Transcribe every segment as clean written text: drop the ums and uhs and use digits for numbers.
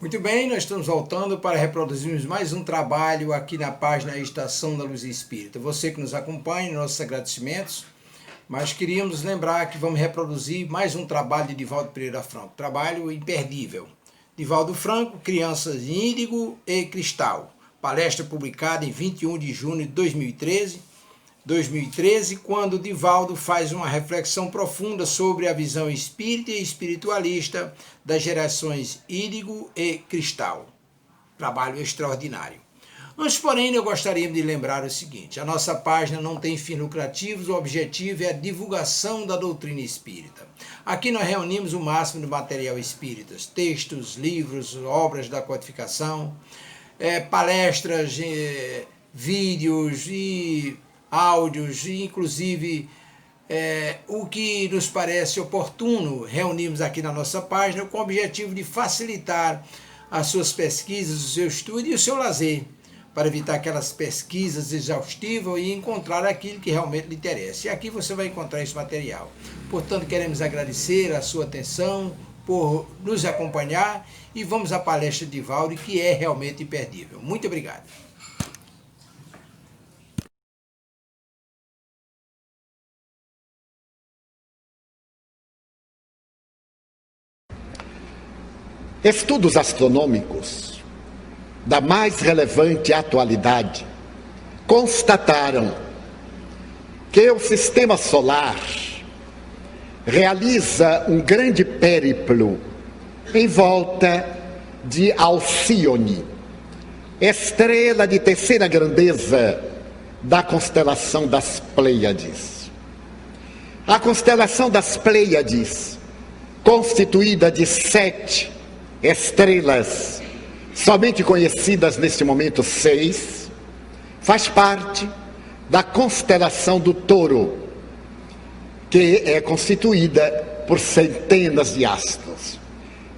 Muito bem, nós estamos voltando para reproduzirmos mais um trabalho aqui na página Estação da Luz Espírita. Você que nos acompanha, nossos agradecimentos, mas queríamos lembrar que vamos reproduzir mais um trabalho de Divaldo Pereira Franco, trabalho imperdível. Divaldo Franco, Crianças Índigo e Cristal, palestra publicada em 21 de junho de 2013, quando Divaldo faz uma reflexão profunda sobre a visão espírita e espiritualista das gerações Índigo e Cristal. Trabalho extraordinário. Antes, porém, eu gostaria de lembrar o seguinte: a nossa página não tem fins lucrativos, o objetivo é a divulgação da doutrina espírita. Aqui nós reunimos o máximo de material espírita, textos, livros, obras da codificação, palestras, vídeos e áudios, e inclusive o que nos parece oportuno reunimos aqui na nossa página com o objetivo de facilitar as suas pesquisas, o seu estudo e o seu lazer, para evitar aquelas pesquisas exaustivas e encontrar aquilo que realmente lhe interessa. E aqui você vai encontrar esse material. Portanto, queremos agradecer a sua atenção por nos acompanhar e vamos à palestra de Divaldo, que é realmente imperdível. Muito obrigado. Estudos astronômicos da mais relevante atualidade constataram que o sistema solar realiza um grande périplo em volta de Alcíone, estrela de terceira grandeza da constelação das Pleiades. A constelação das Pleiades, constituída de 7 estrelas, somente conhecidas neste momento 6, faz parte da constelação do Touro, que é constituída por centenas de astros.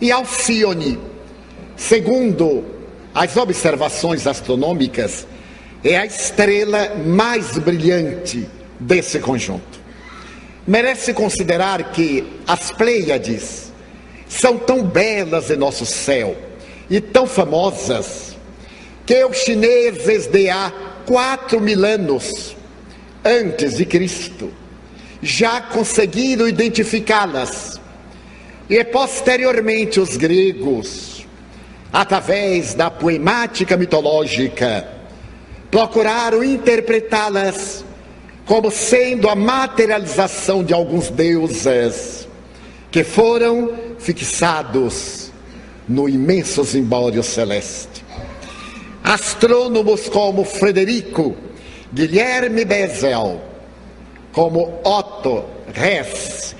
E Alcíone, segundo as observações astronômicas, é a estrela mais brilhante desse conjunto. Merece considerar que as Pleiades são tão belas em nosso céu e tão famosas que os chineses de há 4.000 anos antes de Cristo já conseguiram identificá-las, e posteriormente os gregos, através da poemática mitológica, procuraram interpretá-las como sendo a materialização de alguns deuses que foram fixados no imenso zimbório celeste. Astrônomos como Frederico Guilherme Bessel, como Otto Hess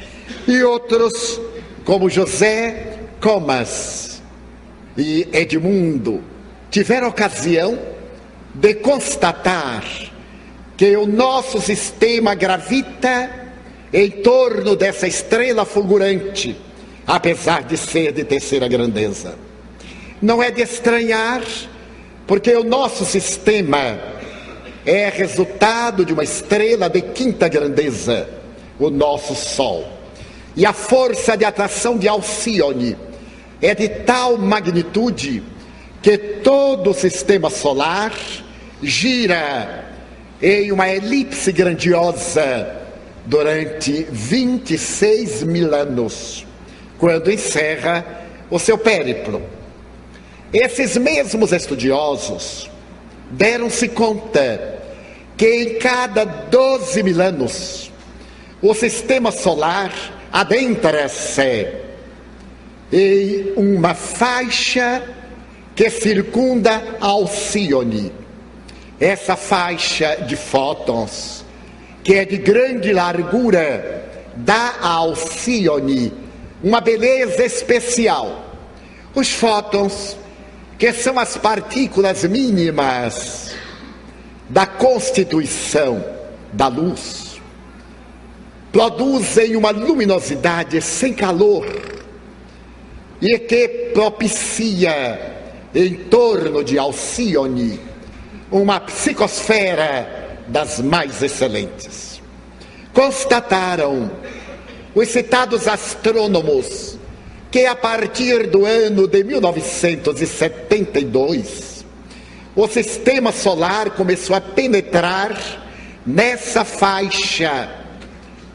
e outros como José Comas e Edmundo tiveram ocasião de constatar que o nosso sistema gravita em torno dessa estrela fulgurante, apesar de ser de terceira grandeza. Não é de estranhar, porque o nosso sistema é resultado de uma estrela de quinta grandeza, o nosso Sol. E a força de atração de Alcíone é de tal magnitude que todo o sistema solar gira em uma elipse grandiosa durante 26.000 anos, quando encerra o seu périplo. Esses mesmos estudiosos deram-se conta que em cada 12.000 anos o sistema solar adentra-se em uma faixa que circunda Alcíone. Essa faixa de fótons, que é de grande largura, dá a Alcíone uma beleza especial. Os fótons, que são as partículas mínimas da constituição da luz, produzem uma luminosidade sem calor e que propicia em torno de Alcíone uma psicosfera das mais excelentes. Constataram os citados astrônomos que a partir do ano de 1972, o sistema solar começou a penetrar nessa faixa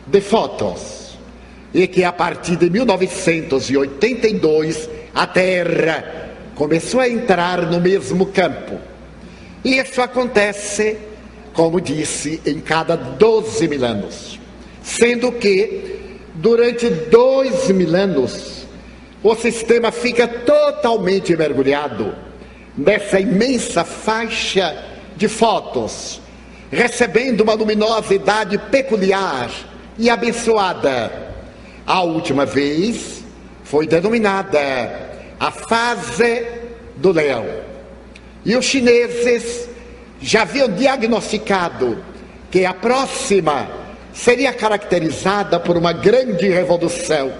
de fótons, e que a partir de 1982 a Terra começou a entrar no mesmo campo. E isso acontece, como disse, em cada 12 mil anos, sendo que durante 2.000 anos o sistema fica totalmente mergulhado nessa imensa faixa de fótons, recebendo uma luminosidade peculiar e abençoada. A última vez foi denominada a fase do leão. E os chineses já haviam diagnosticado que a próxima seria caracterizada por uma grande revolução,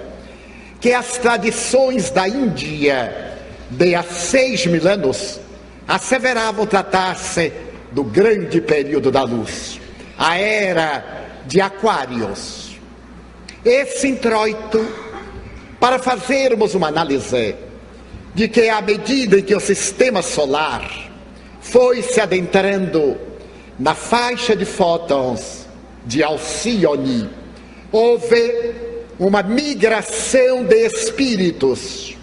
que as tradições da Índia de há 6.000 anos asseveravam tratar-se do grande período da luz, a era de Aquários. Esse introito para fazermos uma análise de que, à medida em que o sistema solar foi se adentrando na faixa de fótons de Alcione, houve uma migração de espíritos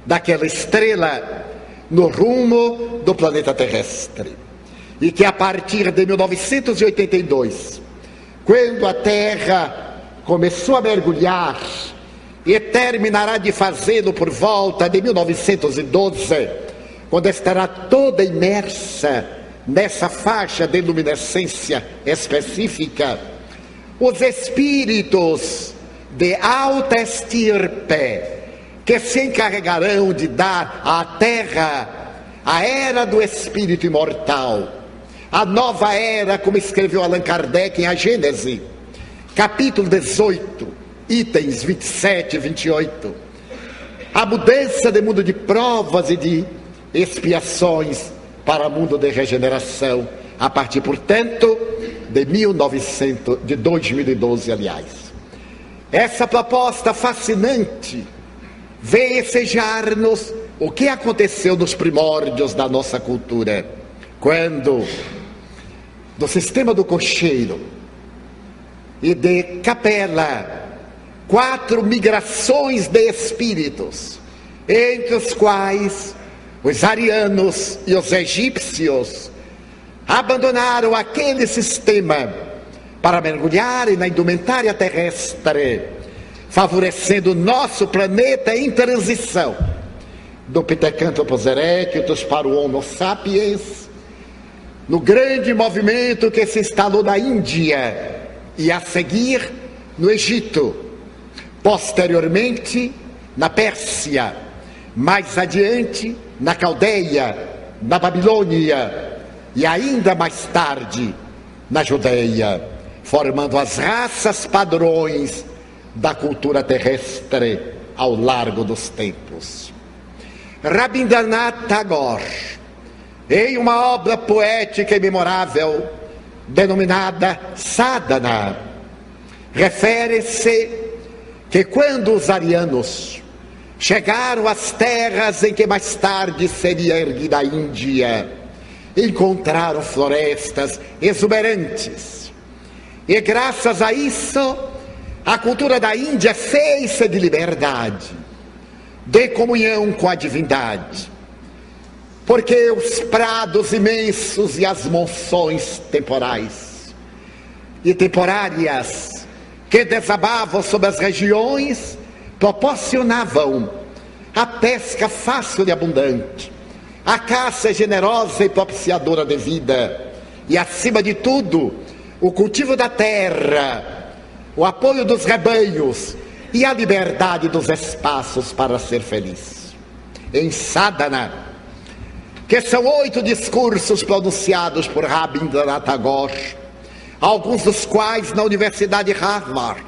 daquela estrela no rumo do planeta terrestre. E que a partir de 1982, quando a Terra começou a mergulhar, e terminará de fazê-lo por volta de 1912, quando estará toda imersa nessa faixa de luminescência específica, os espíritos de alta estirpe que se encarregarão de dar à Terra a era do espírito imortal, a nova era, como escreveu Allan Kardec em A Gênese, capítulo 18, itens 27 e 28, a mudança de mundo de provas e de expiações para mundo de regeneração, a partir, portanto, de 2012, aliás. Essa proposta fascinante vem ensejar-nos o que aconteceu nos primórdios da nossa cultura, quando, do sistema do cocheiro e de Capela, 4 migrações de espíritos, entre os quais os arianos e os egípcios abandonaram aquele sistema para mergulharem na indumentária terrestre, favorecendo o nosso planeta em transição do Pithecanthropus erectus para o Homo sapiens, no grande movimento que se instalou na Índia e a seguir no Egito, posteriormente na Pérsia, mais adiante na Caldeia, na Babilônia e ainda mais tarde na Judeia, formando as raças padrões da cultura terrestre ao largo dos tempos. Rabindranath Tagore, em uma obra poética e memorável denominada Sadhana, refere-se que quando os arianos chegaram às terras em que mais tarde seria erguida a Índia, encontraram florestas exuberantes. E graças a isso, a cultura da Índia fez-se de liberdade, de comunhão com a divindade. Porque os prados imensos e as monções temporais e temporárias que desabavam sobre as regiões proporcionavam a pesca fácil e abundante, a caça generosa e propiciadora de vida, e acima de tudo, o cultivo da terra, o apoio dos rebanhos e a liberdade dos espaços para ser feliz. Em Sadhana, que são 8 discursos pronunciados por Rabindranath Tagore, alguns dos quais na Universidade Harvard,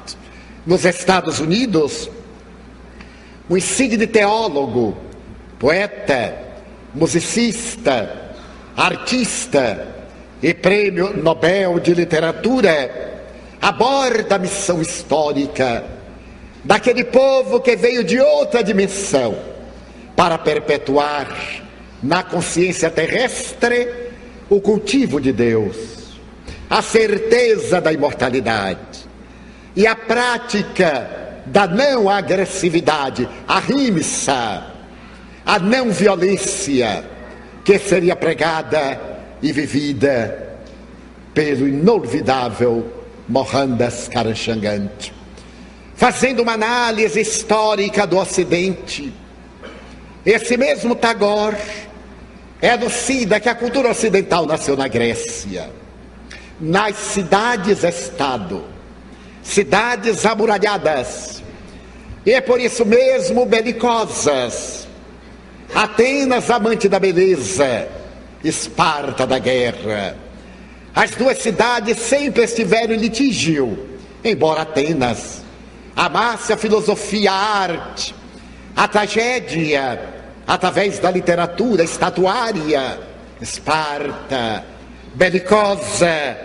nos Estados Unidos, um insigne teólogo, poeta, musicista, artista e prêmio Nobel de Literatura, aborda a missão histórica daquele povo que veio de outra dimensão para perpetuar na consciência terrestre o cultivo de Deus, a certeza da imortalidade e a prática da não agressividade, a rimsa, a não violência que seria pregada e vivida pelo inolvidável Mohandas Karamchand. Fazendo uma análise histórica do Ocidente, esse mesmo Tagore elucida que a cultura ocidental nasceu na Grécia, nas cidades-estado, cidades amuralhadas, e é por isso mesmo belicosas. Atenas, amante da beleza, Esparta da guerra. As duas cidades sempre estiveram em litígio, embora Atenas amasse a filosofia, a arte, a tragédia, através da literatura estatuária. Esparta, belicosa,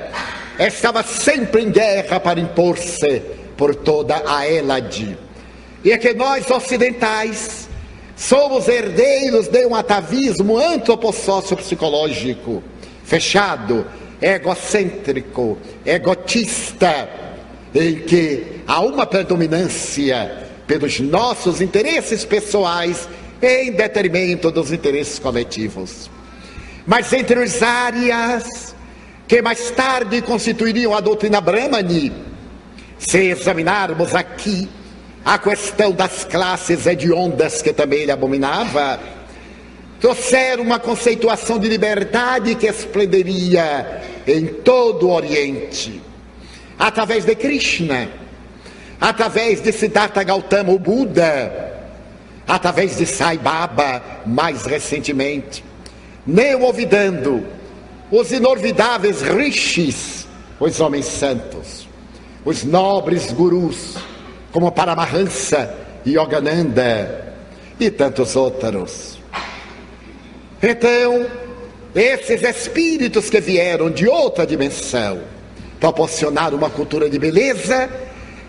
estava sempre em guerra para impor-se por toda a Hélade. E é que nós ocidentais somos herdeiros de um atavismo antropossócio-psicológico, fechado, egocêntrico, egotista, em que há uma predominância pelos nossos interesses pessoais em detrimento dos interesses coletivos. Mas entre os árias que mais tarde constituiriam a doutrina Brahmani, se examinarmos aqui a questão das classes hediondas, que também ele abominava, trouxeram uma conceituação de liberdade que esplenderia em todo o Oriente, através de Krishna, através de Siddhartha Gautama, o Buda, através de Sai Baba, mais recentemente, nem olvidando os inolvidáveis rishis, os homens santos, os nobres gurus, como Paramahansa, Yogananda e tantos outros. Então, esses espíritos que vieram de outra dimensão proporcionaram uma cultura de beleza,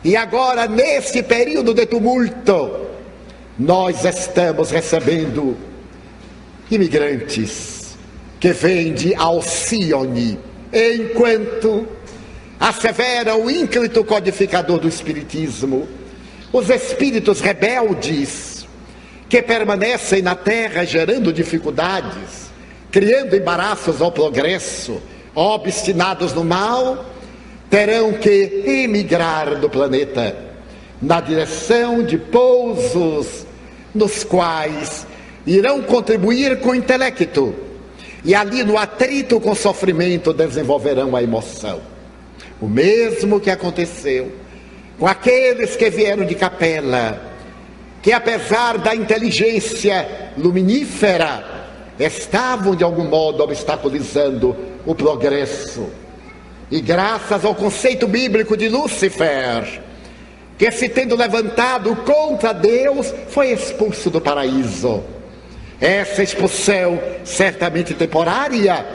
e agora, nesse período de tumulto, nós estamos recebendo imigrantes que vêm de Alcione, enquanto assevera o ínclito codificador do Espiritismo, os espíritos rebeldes que permanecem na Terra gerando dificuldades, criando embaraços ao progresso, obstinados no mal, terão que emigrar do planeta na direção de pousos nos quais irão contribuir com o intelecto, e ali no atrito com o sofrimento desenvolverão a emoção. O mesmo que aconteceu com aqueles que vieram de Capela, que apesar da inteligência luminífera, estavam de algum modo obstaculizando o progresso. E graças ao conceito bíblico de Lúcifer, que se tendo levantado contra Deus, foi expulso do paraíso. Essa expulsão, certamente temporária,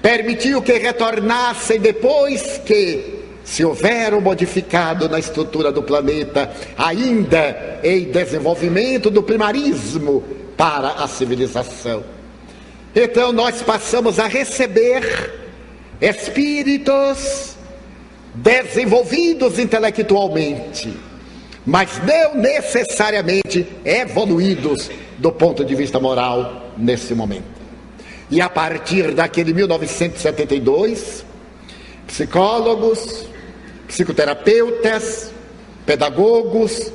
permitiu que retornassem depois que se houveram modificado na estrutura do planeta, ainda em desenvolvimento do primarismo para a civilização. Então nós passamos a receber espíritos desenvolvidos intelectualmente, mas não necessariamente evoluídos do ponto de vista moral nesse momento. E a partir daquele 1972, psicólogos, psicoterapeutas, pedagogos,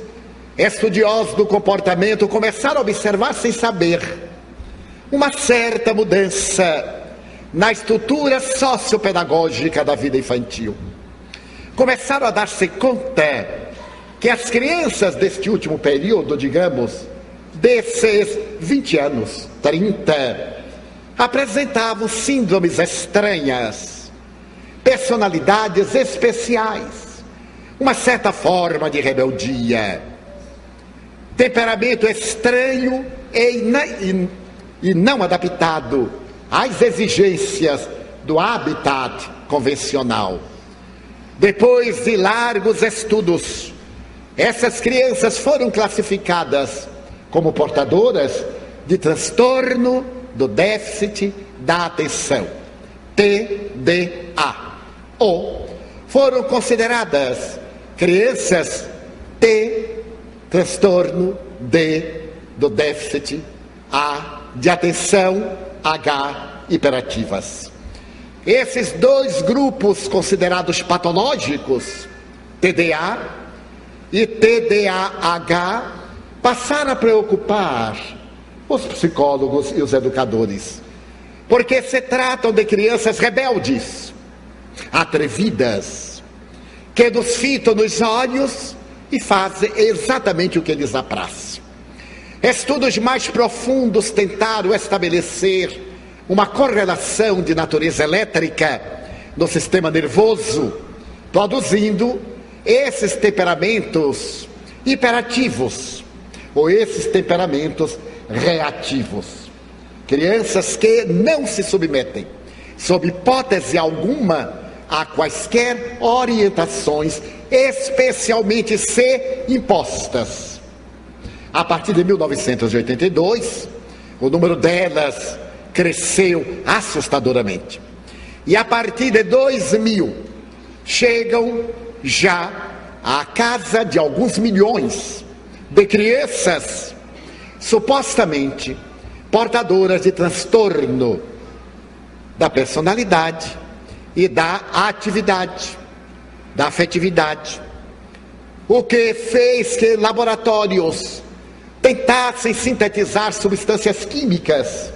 estudiosos do comportamento começaram a observar, sem saber, uma certa mudança na estrutura sociopedagógica da vida infantil. Começaram a dar-se conta que as crianças deste último período, digamos, desses 20 anos, 30, apresentavam síndromes estranhas, personalidades especiais, uma certa forma de rebeldia, temperamento estranho e não adaptado às exigências do habitat convencional. Depois de largos estudos essas crianças foram classificadas como portadoras de transtorno do déficit da atenção, TDA, ou foram consideradas crianças transtorno do déficit de atenção, hiperativas. Esses dois grupos considerados patológicos, TDA e TDAH, passaram a preocupar os psicólogos e os educadores, porque se tratam de crianças rebeldes, atrevidas, que nos fitam nos olhos e fazem exatamente o que lhes apraz. Estudos mais profundos tentaram estabelecer uma correlação de natureza elétrica no sistema nervoso, produzindo esses temperamentos hiperativos ou esses temperamentos reativos. Crianças que não se submetem, sob hipótese alguma, a quaisquer orientações, especialmente se impostas. A partir de 1982, o número delas cresceu assustadoramente. E a partir de 2000, chegam já à casa de alguns milhões de crianças supostamente portadoras de transtorno da personalidade e da atividade, da afetividade. O que fez que laboratórios tentassem sintetizar substâncias químicas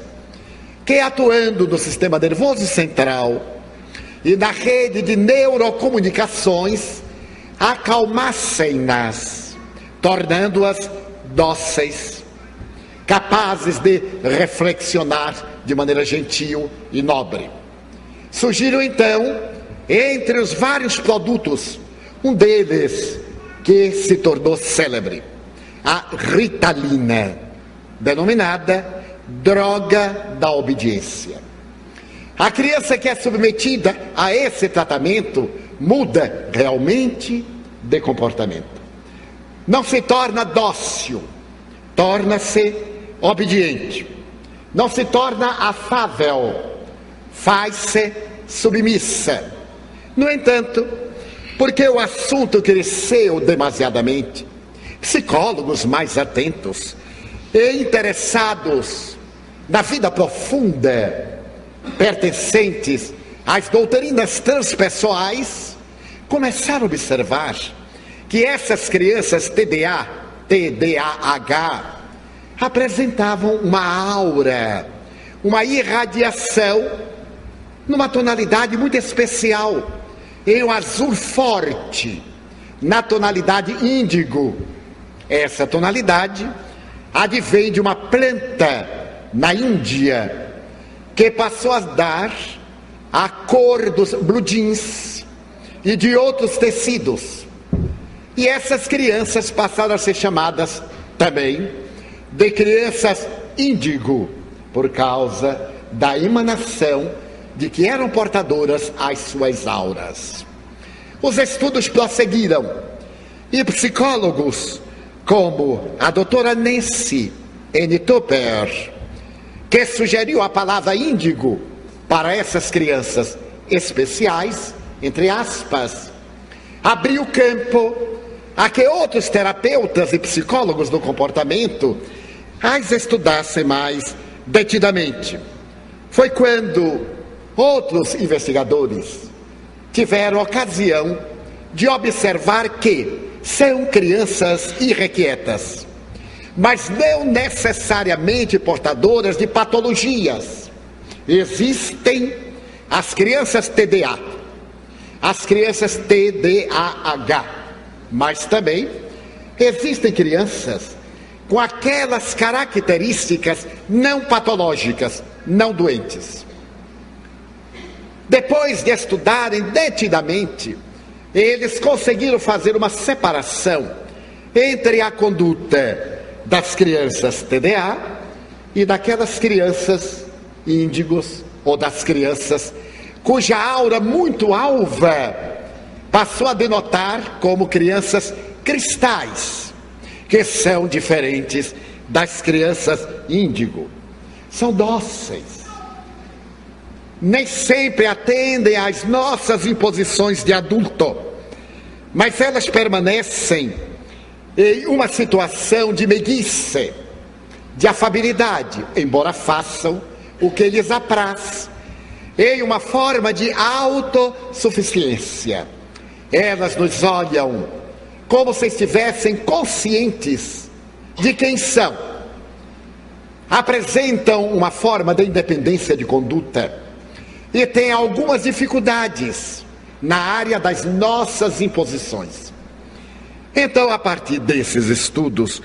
que, atuando no sistema nervoso central e na rede de neurocomunicações, acalmassem-nas, tornando-as dóceis, capazes de reflexionar de maneira gentil e nobre. Surgiram então, entre os vários produtos, um deles que se tornou célebre, a Ritalina, denominada droga da obediência. A criança que é submetida a esse tratamento muda realmente de comportamento. Não se torna dócil, torna-se obediente. Não se torna afável, faz-se submissa. No entanto, porque o assunto cresceu demasiadamente, psicólogos mais atentos e interessados na vida profunda, pertencentes às doutrinas transpessoais, começaram a observar que essas crianças TDAH, apresentavam uma aura, uma irradiação, numa tonalidade muito especial, em um azul forte, na tonalidade índigo. Essa tonalidade advém de uma planta na Índia, que passou a dar a cor dos blue jeans e de outros tecidos. E essas crianças passaram a ser chamadas também de crianças índigo, por causa da emanação de que eram portadoras as suas auras. Os estudos prosseguiram e psicólogos como a doutora Nancy N. Tupper, que sugeriu a palavra índigo para essas crianças especiais, entre aspas, abriu campo a que outros terapeutas e psicólogos do comportamento as estudassem mais detidamente. Foi quando outros investigadores tiveram ocasião de observar que são crianças irrequietas, mas não necessariamente portadoras de patologias. Existem as crianças TDA, as crianças TDAH, mas também existem crianças com aquelas características não patológicas, não doentes. Depois de estudarem detidamente, eles conseguiram fazer uma separação entre a conduta das crianças TDA e daquelas crianças índigos, ou das crianças cuja aura muito alva passou a denotar como crianças cristais, que são diferentes das crianças índigo. São dóceis. Nem sempre atendem às nossas imposições de adulto, mas elas permanecem em uma situação de meiguice, de afabilidade, embora façam o que lhes apraz, em uma forma de autossuficiência. Elas nos olham como se estivessem conscientes de quem são. Apresentam uma forma de independência de conduta e têm algumas dificuldades na área das nossas imposições. Então, a partir desses estudos,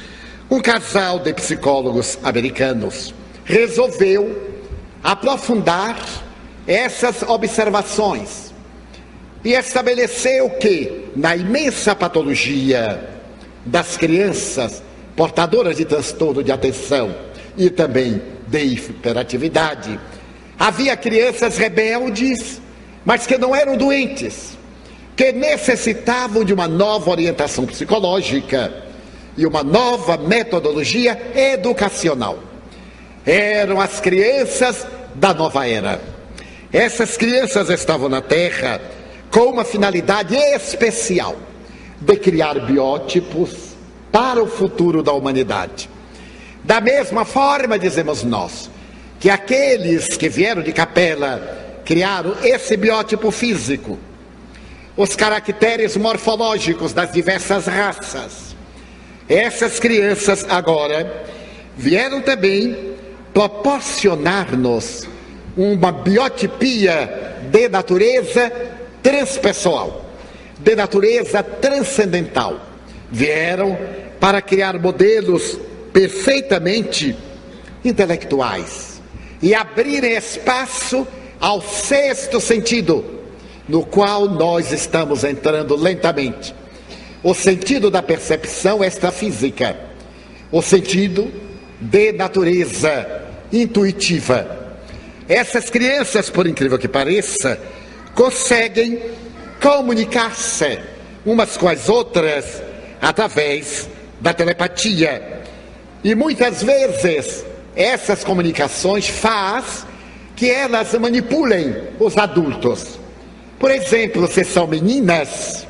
um casal de psicólogos americanos resolveu aprofundar essas observações e estabeleceu que, na imensa patologia das crianças portadoras de transtorno de atenção e também de hiperatividade, havia crianças rebeldes, mas que não eram doentes, que necessitavam de uma nova orientação psicológica e uma nova metodologia educacional. Eram as crianças da nova era. Essas crianças estavam na Terra com uma finalidade especial de criar biótipos para o futuro da humanidade. Da mesma forma, dizemos nós, que aqueles que vieram de Capela criaram esse biótipo físico, os caracteres morfológicos das diversas raças. Essas crianças agora vieram também proporcionar-nos uma biotipia de natureza transpessoal, de natureza transcendental. Vieram para criar modelos perfeitamente intelectuais e abrirem espaço ao sexto sentido, no qual nós estamos entrando lentamente. O sentido da percepção extrafísica, o sentido de natureza intuitiva. Essas crianças, por incrível que pareça, conseguem comunicar-se umas com as outras através da telepatia. E muitas vezes essas comunicações faz que elas manipulem os adultos. Por exemplo, se são meninas,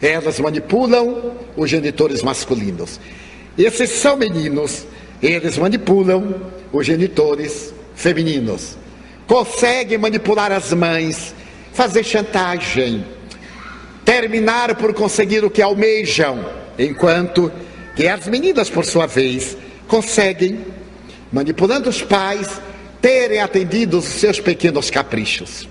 elas manipulam os genitores masculinos. E se são meninos, eles manipulam os genitores femininos. Conseguem manipular as mães, fazer chantagem, terminar por conseguir o que almejam, enquanto que as meninas, por sua vez, conseguem, manipulando os pais, terem atendido os seus pequenos caprichos.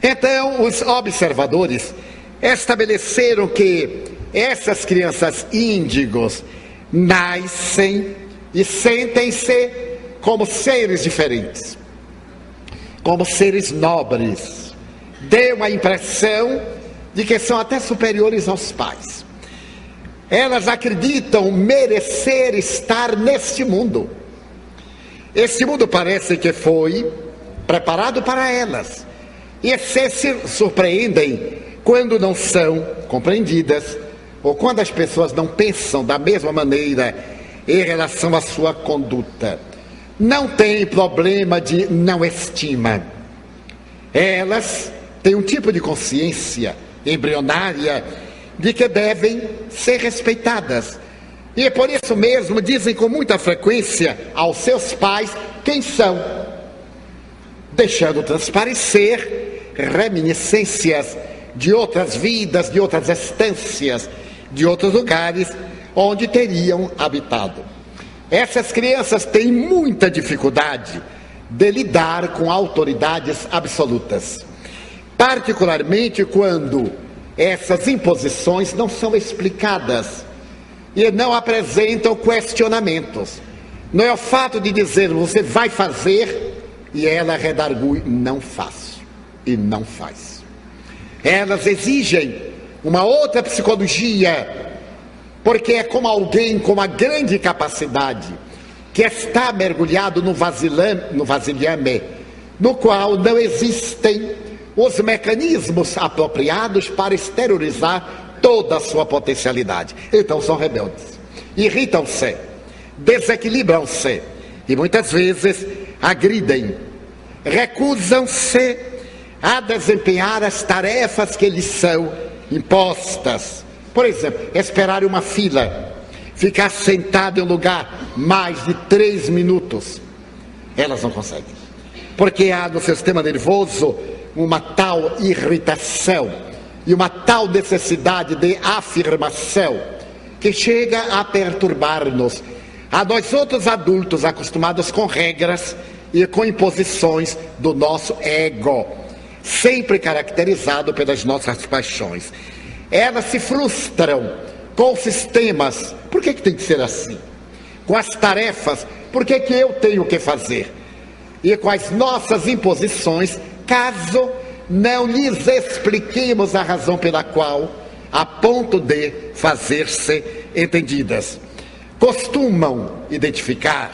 Então, os observadores estabeleceram que essas crianças índigos nascem e sentem-se como seres diferentes, como seres nobres. Deu a impressão de que são até superiores aos pais. Elas acreditam merecer estar neste mundo. Este mundo parece que foi preparado para elas. E se surpreendem quando não são compreendidas, ou quando as pessoas não pensam da mesma maneira em relação à sua conduta. Não tem problema de não estima. Elas têm um tipo de consciência embrionária de que devem ser respeitadas. E por isso mesmo dizem com muita frequência aos seus pais quem são, deixando transparecer reminiscências de outras vidas, de outras estâncias, de outros lugares onde teriam habitado. Essas crianças têm muita dificuldade de lidar com autoridades absolutas, particularmente quando essas imposições não são explicadas e não apresentam questionamentos. Não é o fato de dizer você vai fazer e ela redargui não faço e não faz. Elas exigem uma outra psicologia, porque é como alguém com uma grande capacidade que está mergulhado no vasilhame, no qual não existem os mecanismos apropriados para exteriorizar toda a sua potencialidade. Então são rebeldes, irritam-se, desequilibram-se e muitas vezes agridem, recusam-se a desempenhar as tarefas que lhes são impostas. Por exemplo, esperar uma fila, ficar sentado em um lugar mais de 3 minutos. Elas não conseguem, porque há no seu sistema nervoso uma tal irritação e uma tal necessidade de afirmação que chega a perturbar-nos, a nós outros adultos acostumados com regras e com imposições do nosso ego, sempre caracterizado pelas nossas paixões. Elas se frustram com os sistemas. Por que tem que ser assim? Com as tarefas, por que eu tenho que fazer? E com as nossas imposições, caso não lhes expliquemos a razão pela qual, a ponto de fazer-se entendidas. Costumam identificar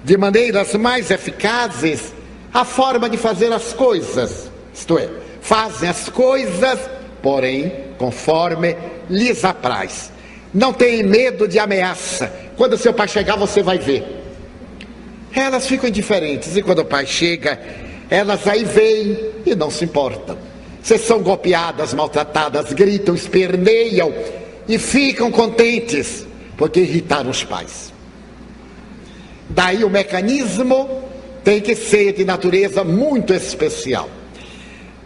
de maneiras mais eficazes a forma de fazer as coisas, isto é, fazem as coisas, porém, conforme lhes apraz. Não tem medo de ameaça. Quando seu pai chegar, você vai ver. Elas ficam indiferentes, e quando o pai chega, elas aí vêm e não se importam. Se são golpeadas, maltratadas, gritam, esperneiam e ficam contentes, porque irritaram os pais. Daí o mecanismo tem que ser de natureza muito especial.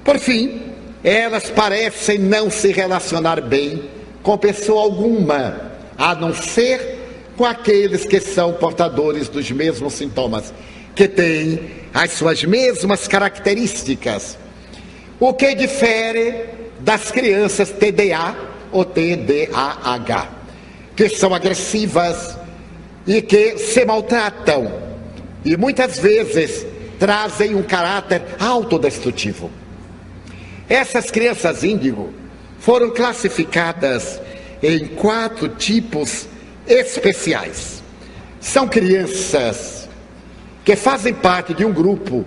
Por fim, elas parecem não se relacionar bem com pessoa alguma, a não ser com aqueles que são portadores dos mesmos sintomas, que têm as suas mesmas características. O que difere das crianças TDA ou TDAH, que são agressivas e que se maltratam e muitas vezes trazem um caráter autodestrutivo. Essas crianças índigo foram classificadas em 4 tipos especiais. São crianças que fazem parte de um grupo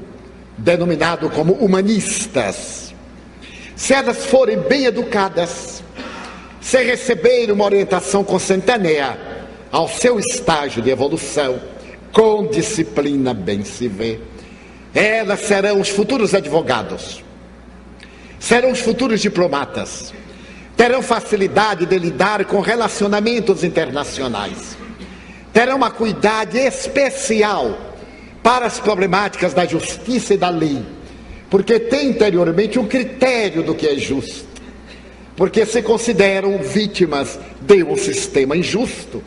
denominado como humanistas. Se elas forem bem educadas, se receberem uma orientação consentânea ao seu estágio de evolução, com disciplina bem se vê, elas serão os futuros advogados, serão os futuros diplomatas, terão facilidade de lidar com relacionamentos internacionais, terão uma acuidade especial para as problemáticas da justiça e da lei, porque tem interiormente um critério do que é justo, porque se consideram vítimas de um sistema injusto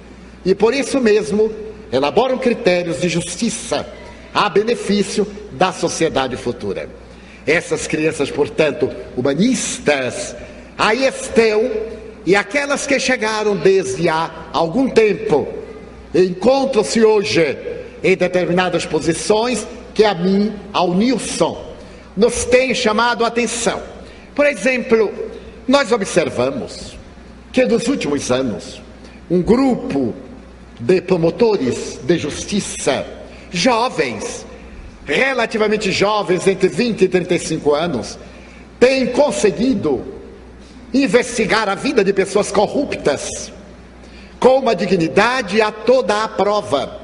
e por isso mesmo elaboram critérios de justiça a benefício da sociedade futura. Essas crianças, portanto, humanistas, aí estão, e aquelas que chegaram desde há algum tempo, encontram-se hoje em determinadas posições que a mim, ao Nilson, nos tem chamado a atenção. Por exemplo, nós observamos que nos últimos anos, um grupo de promotores de justiça, jovens, relativamente jovens, entre 20 e 35 anos, tem conseguido investigar a vida de pessoas corruptas com uma dignidade a toda a prova.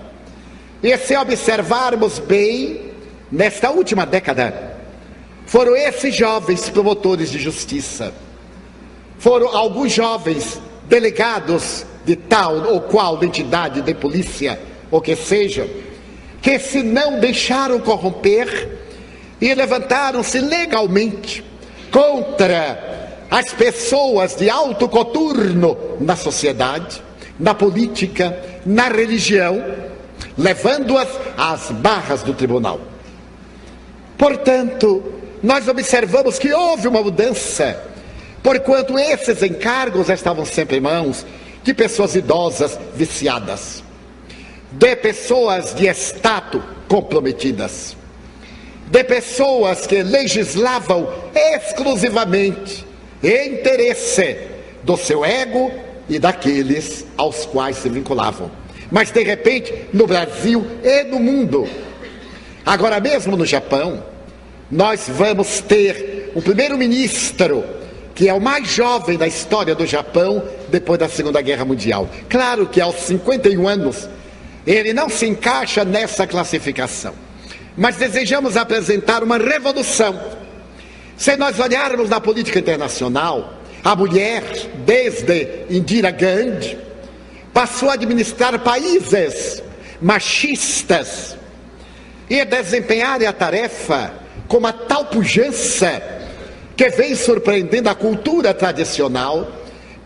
E se observarmos bem, nesta última década, foram esses jovens promotores de justiça, foram alguns jovens delegados de tal ou qual entidade de polícia, ou que seja, que se não deixaram corromper e levantaram-se legalmente contra as pessoas de alto coturno na sociedade, na política, na religião, levando-as às barras do tribunal. Portanto, nós observamos que houve uma mudança, porquanto esses encargos estavam sempre em mãos de pessoas idosas viciadas, de pessoas de status comprometidas, de pessoas que legislavam exclusivamente em interesse do seu ego e daqueles aos quais se vinculavam. Mas de repente, no Brasil e no mundo, agora mesmo no Japão, nós vamos ter um primeiro-ministro que é o mais jovem da história do Japão depois da Segunda Guerra Mundial. Claro que aos 51 anos ele não se encaixa nessa classificação, mas desejamos apresentar uma revolução. Se nós olharmos na política internacional, a mulher, desde Indira Gandhi, passou a administrar países machistas e a desempenhar a tarefa com uma tal pujança que vem surpreendendo a cultura tradicional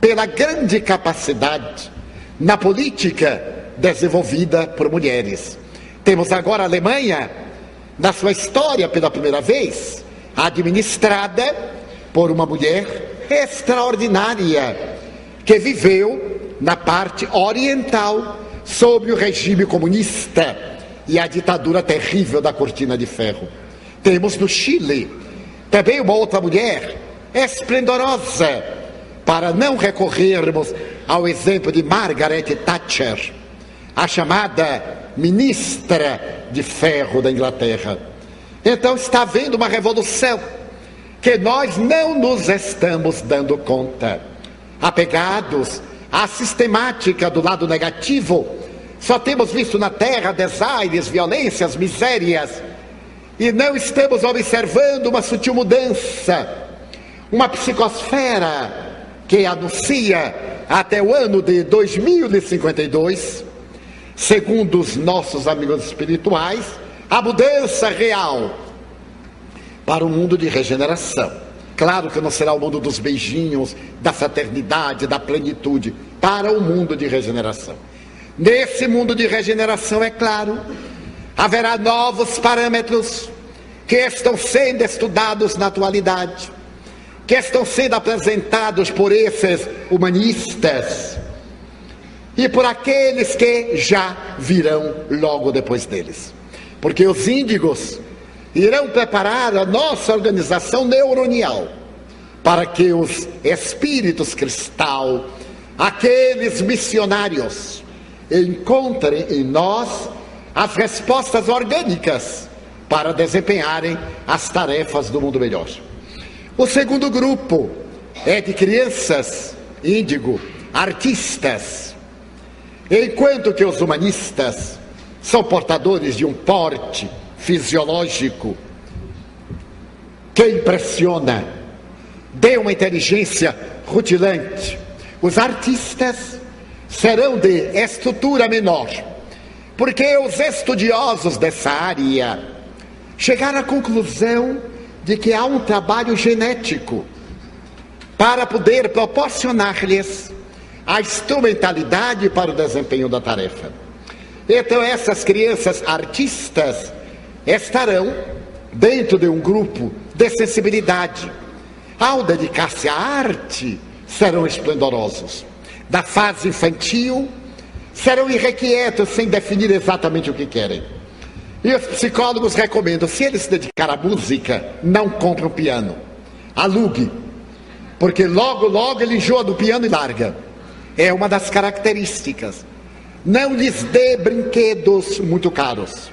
pela grande capacidade na política desenvolvida por mulheres. Temos agora a Alemanha, na sua história pela primeira vez, administrada por uma mulher extraordinária, que viveu na parte oriental sob o regime comunista e a ditadura terrível da Cortina de Ferro. Temos no Chile também uma outra mulher esplendorosa, para não recorrermos ao exemplo de Margaret Thatcher, a chamada ministra de ferro da Inglaterra. Então está havendo uma revolução que nós não nos estamos dando conta. Apegados à sistemática do lado negativo, só temos visto na terra desaires, violências, misérias, e não estamos observando uma sutil mudança, uma psicosfera que anuncia até o ano de 2052, segundo os nossos amigos espirituais, a mudança real para um mundo de regeneração. Claro que não será o mundo dos beijinhos, da fraternidade, da plenitude, para o mundo de regeneração. Nesse mundo de regeneração, é claro, haverá novos parâmetros que estão sendo estudados na atualidade, que estão sendo apresentados por esses humanistas e por aqueles que já virão logo depois deles. Porque os índigos irão preparar a nossa organização neuronial para que os espíritos cristal, aqueles missionários, encontrem em nós as respostas orgânicas para desempenharem as tarefas do mundo melhor. O segundo grupo é de crianças índigo, artistas, enquanto que os humanistas são portadores de um porte fisiológico que impressiona, de uma inteligência rutilante. Os artistas serão de estrutura menor, porque os estudiosos dessa área chegaram à conclusão de que há um trabalho genético para poder proporcionar-lhes a instrumentalidade para o desempenho da tarefa. Então essas crianças artistas estarão dentro de um grupo de sensibilidade. Ao dedicar-se à arte, serão esplendorosos. Da fase infantil, serão irrequietos, sem definir exatamente o que querem. E os psicólogos recomendam, se ele se dedicar à música, não compre um piano, alugue, porque logo ele enjoa do piano e larga. É uma das características. Não lhes dê brinquedos muito caros,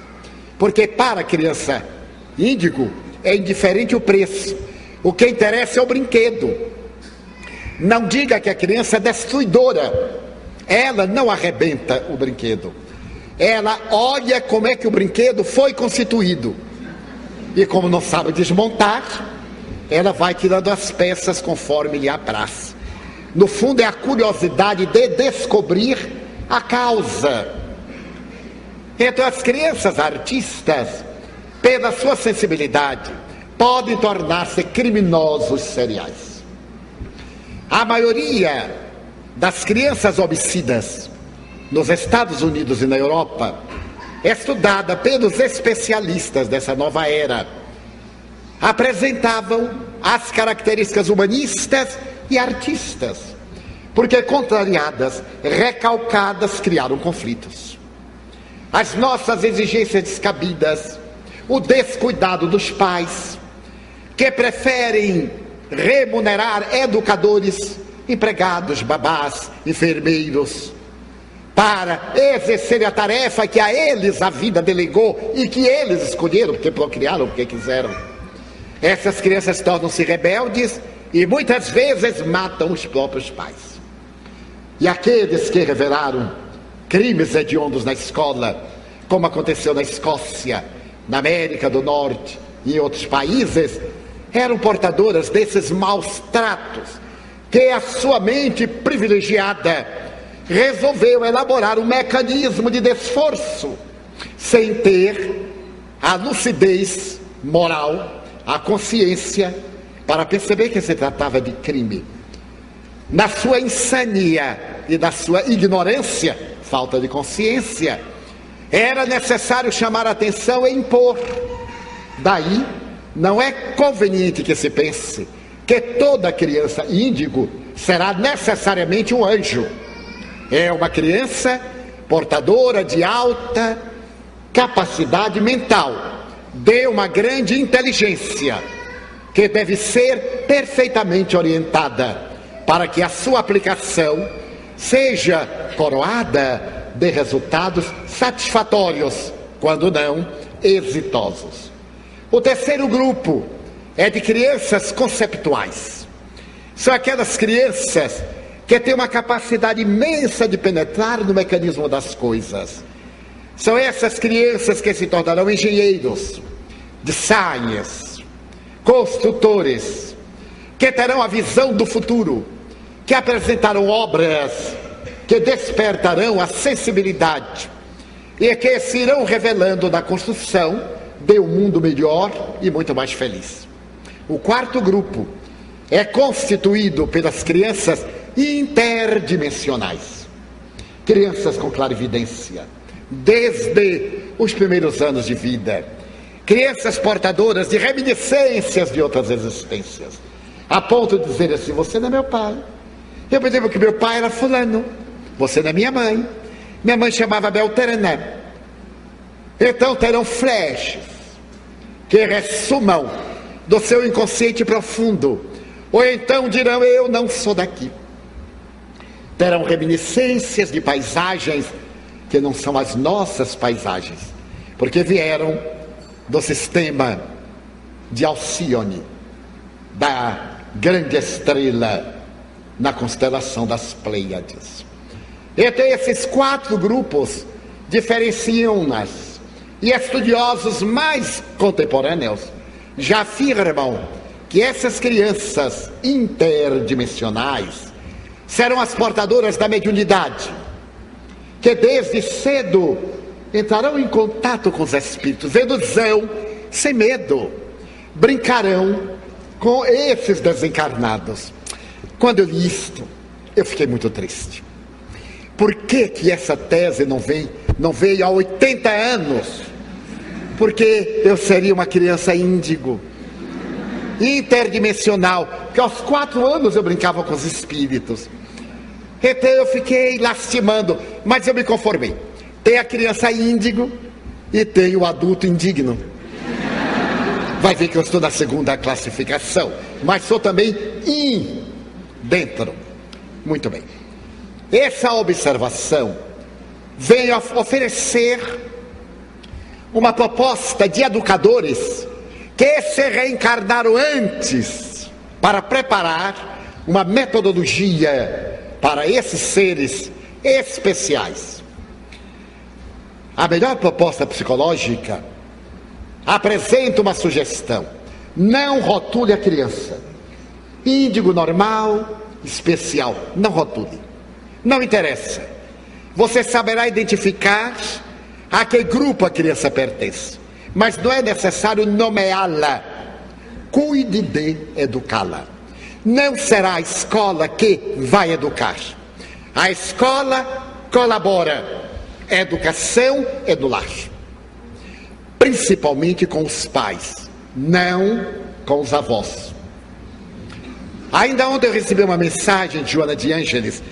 porque para a criança índigo é indiferente o preço, o que interessa é o brinquedo. Não diga que a criança é destruidora, ela não arrebenta o brinquedo, ela olha como é que o brinquedo foi constituído, e como não sabe desmontar, ela vai tirando as peças conforme lhe apraz. No fundo é a curiosidade de descobrir a causa. Então as crianças artistas, pela sua sensibilidade, podem tornar-se criminosos seriais. A maioria das crianças homicidas nos Estados Unidos e na Europa, estudada pelos especialistas dessa nova era, apresentavam as características humanistas e artistas, porque contrariadas, recalcadas, criaram conflitos. As nossas exigências descabidas, o descuidado dos pais, que preferem remunerar educadores, empregados, babás, enfermeiros, para exercer a tarefa que a eles a vida delegou e que eles escolheram, porque procriaram, porque quiseram. Essas crianças tornam-se rebeldes e muitas vezes matam os próprios pais. E aqueles que revelaram crimes hediondos na escola, como aconteceu na Escócia, na América do Norte e em outros países, eram portadoras desses maus tratos, que a sua mente privilegiada resolveu elaborar um mecanismo de desforço, sem ter a lucidez moral, a consciência, para perceber que se tratava de crime. Na sua insania e na sua ignorância, falta de consciência, era necessário chamar a atenção e impor. Daí, não é conveniente que se pense que toda criança índigo será necessariamente um anjo. É uma criança portadora de alta capacidade mental, de uma grande inteligência, que deve ser perfeitamente orientada para que a sua aplicação seja coroada de resultados satisfatórios, quando não exitosos. O terceiro grupo é de crianças conceptuais. São aquelas crianças que têm uma capacidade imensa de penetrar no mecanismo das coisas. São essas crianças que se tornarão engenheiros, designers, construtores, que terão a visão do futuro, que apresentarão obras que despertarão a sensibilidade e que se irão revelando na construção de um mundo melhor e muito mais feliz. O quarto grupo é constituído pelas crianças interdimensionais, crianças com clarividência, desde os primeiros anos de vida, crianças portadoras de reminiscências de outras existências, a ponto de dizer assim: você não é meu pai, eu me lembro que meu pai era fulano, você não é minha mãe chamava Belterana. Então terão flashes que ressumam do seu inconsciente profundo, ou então dirão: eu não sou daqui. Terão reminiscências de paisagens que não são as nossas paisagens, porque vieram do sistema de Alcione, da grande estrela na constelação das Pleiades. Então esses quatro grupos diferenciam-nas, e estudiosos mais contemporâneos já afirmam que essas crianças interdimensionais serão as portadoras da mediunidade, que desde cedo entrarão em contato com os espíritos, seduzão, sem medo, brincarão com esses desencarnados. Quando eu li isto, eu fiquei muito triste. Por que essa tese não veio há 80 anos? Porque eu seria uma criança índigo, interdimensional, porque aos 4 anos eu brincava com os espíritos. Então eu fiquei lastimando, mas eu me conformei. Tem a criança índigo e tem o adulto indigno. Vai ver que eu estou na segunda classificação, mas sou também dentro. Muito bem. Essa observação vem oferecer uma proposta de educadores que se reencarnaram antes para preparar uma metodologia para esses seres especiais. A melhor proposta psicológica apresenta uma sugestão: não rotule a criança. Índigo normal, especial, não rotule. Não interessa. Você saberá identificar a que grupo a criança pertence, mas não é necessário nomeá-la. Cuide de educá-la. Não será a escola que vai educar. A escola colabora. A educação é do lar, principalmente com os pais, não com os avós. Ainda ontem eu recebi uma mensagem de Joana de Ângeles,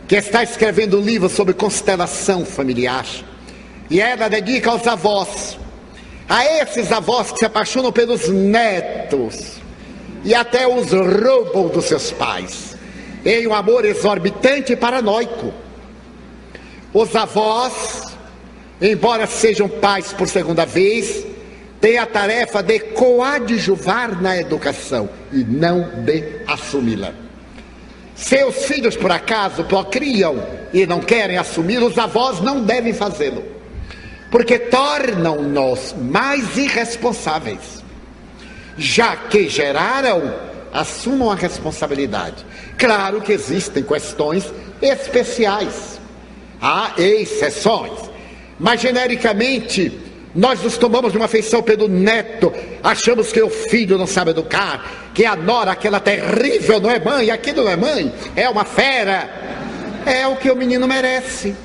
que está escrevendo um livro sobre constelação familiar, e ela dedica aos avós, a esses avós que se apaixonam pelos netos e até os roubam dos seus pais, em um amor exorbitante e paranoico. Os avós, embora sejam pais por segunda vez, tem a tarefa de coadjuvar na educação e não de assumi-la. Seus filhos, por acaso, procriam e não querem assumir, os avós não devem fazê-lo, porque tornam-nos mais irresponsáveis. Já que geraram, assumam a responsabilidade. Claro que existem questões especiais, há exceções, mas genericamente nós nos tomamos de uma afeição pelo neto, achamos que o filho não sabe educar, que a nora, aquela terrível, não é mãe, aquilo não é mãe, é uma fera. É o que o menino merece.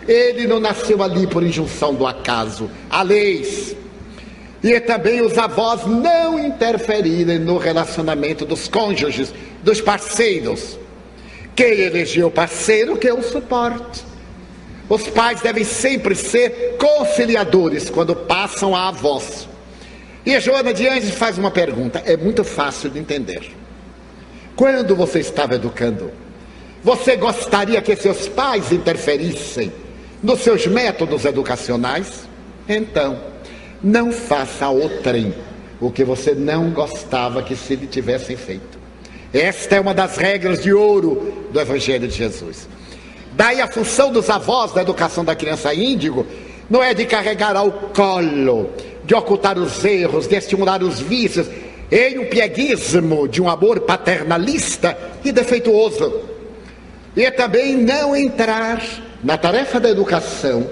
Ele não nasceu ali por injunção do acaso, há leis. E também os avós não interferirem no relacionamento dos cônjuges, dos parceiros. Quem elegeu o parceiro, que o suporte. Os pais devem sempre ser conciliadores quando passam a avós. E a Joana de Anjos faz uma pergunta, é muito fácil de entender. Quando você estava educando, você gostaria que seus pais interferissem nos seus métodos educacionais? Então, não faça outrem o que você não gostava que se lhe tivessem feito. Esta é uma das regras de ouro do Evangelho de Jesus. Daí a função dos avós da educação da criança índigo não é de carregar ao colo, de ocultar os erros, de estimular os vícios, em um pieguismo de um amor paternalista e defeituoso. E também não entrar na tarefa da educação,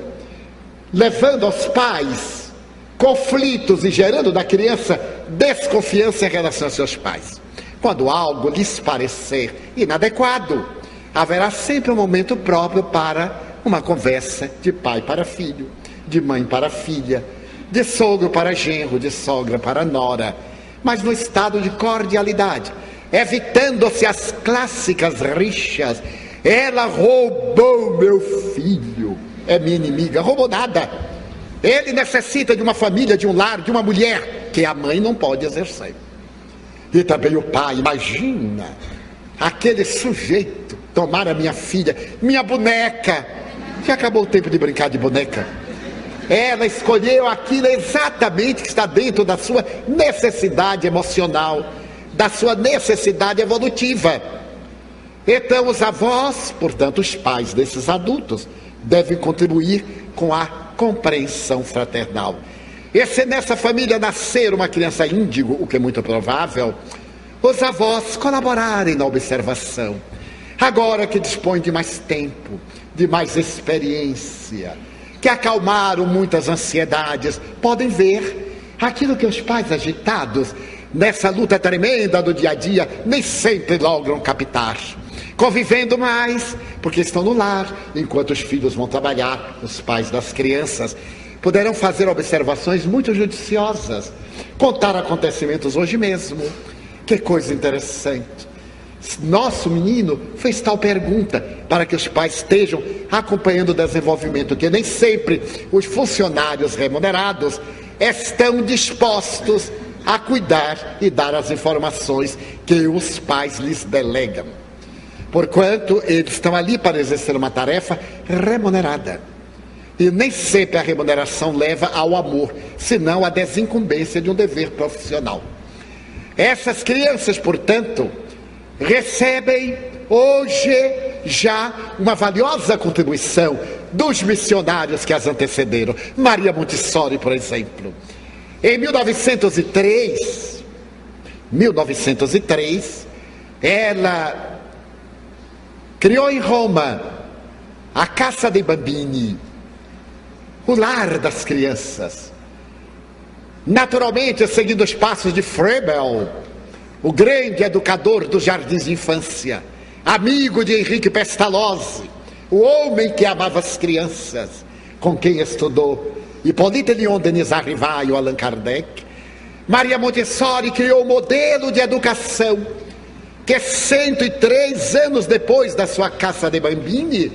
levando aos pais conflitos e gerando na criança desconfiança em relação aos seus pais. Quando algo lhes parecer inadequado, haverá sempre um momento próprio para uma conversa de pai para filho, de mãe para filha, de sogro para genro, de sogra para nora, mas no estado de cordialidade, evitando-se as clássicas rixas. Ela roubou meu filho, é minha inimiga. Roubou nada. Ele necessita de uma família, de um lar, de uma mulher, que a mãe não pode exercer. E também o pai, imagina, aquele sujeito tomar a minha filha, minha boneca. Já acabou o tempo de brincar de boneca. Ela escolheu aquilo exatamente que está dentro da sua necessidade emocional, da sua necessidade evolutiva. Então os avós, portanto os pais desses adultos, devem contribuir com a compreensão fraternal. E se nessa família nascer uma criança índigo, o que é muito provável, os avós colaborarem na observação. Agora que dispõem de mais tempo, de mais experiência, que acalmaram muitas ansiedades, podem ver aquilo que os pais agitados, nessa luta tremenda do dia a dia, nem sempre logram captar. Convivendo mais, porque estão no lar, enquanto os filhos vão trabalhar, os pais das crianças poderão fazer observações muito judiciosas, contar acontecimentos hoje mesmo. Que coisa interessante. Nosso menino fez tal pergunta, para que os pais estejam acompanhando o desenvolvimento, que nem sempre os funcionários remunerados estão dispostos a cuidar e dar as informações que os pais lhes delegam. Porquanto eles estão ali para exercer uma tarefa remunerada. E nem sempre a remuneração leva ao amor, senão à desincumbência de um dever profissional. Essas crianças, portanto, recebem hoje já uma valiosa contribuição dos missionários que as antecederam. Maria Montessori, por exemplo. Em 1903, ela criou em Roma a Casa dei Bambini, o lar das crianças. Naturalmente, seguindo os passos de Froebel, o grande educador dos jardins de infância, amigo de Henrique Pestalozzi, o homem que amava as crianças, com quem estudou Hippolyte Léon Denis Arrivai e Allan Kardec, Maria Montessori criou o modelo de educação que 103 anos depois da sua Casa dei Bambini